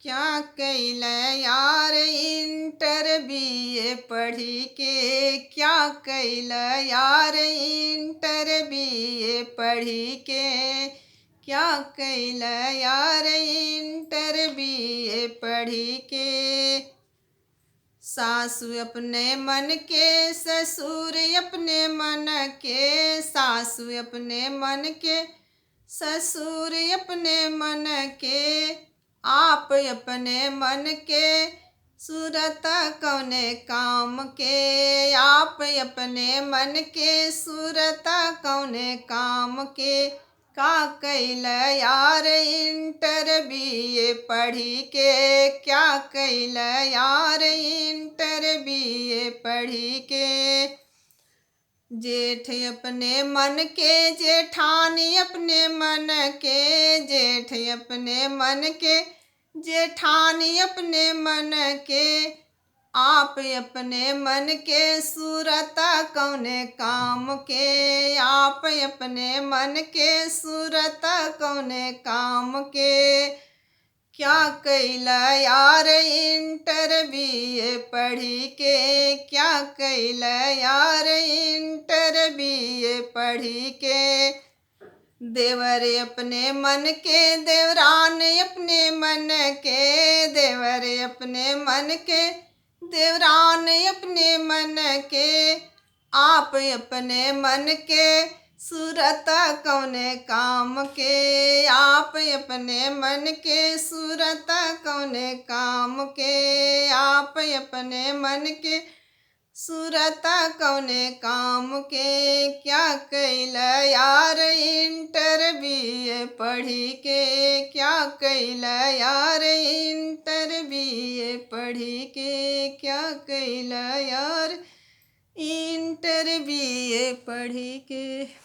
क्या कैल यार inter BA पढ़ी के, क्या कैल यार इंटर बीए पढ़ी के, क्या कैल यार इंटर बीए पढ़ी के। सासु अपने मन के ससुर अपने मन के, सासु अपने मन के ससुर अपने मन के, आप अपने मन के सूरत कौने काम के, आप अपने मन के सूरत कौने काम के। का कैल यार इंटर बीए पढ़ी के, क्या कैल यार इंटर बीए पढ़ी के। जेठ अपने मन के जेठानी अपने मन के, जेठ अपने मन के जेठानी अपने मन के, आप अपने मन के सूरत कौने काम के, आप अपने मन के सूरत कौने काम के। क्या कैल यार इंटर बीए पढ़ी के, क्या कैल यार इंटर बीए पढ़ी के। देवर अपने मन के देवरान अपने मन के, देवर अपने मन के देवरान अपने मन के, आप अपने मन के सूरत कौने काम के, आप अपने मन के सूरत कौने काम के, आप अपने मन के सूरत कौने काम के। क्या कैल यार इंटर बीए पढ़ी के, क्या कैल यार इंटर बीए पढ़ी के, क्या कैल यार इंटर बीए पढ़ी के।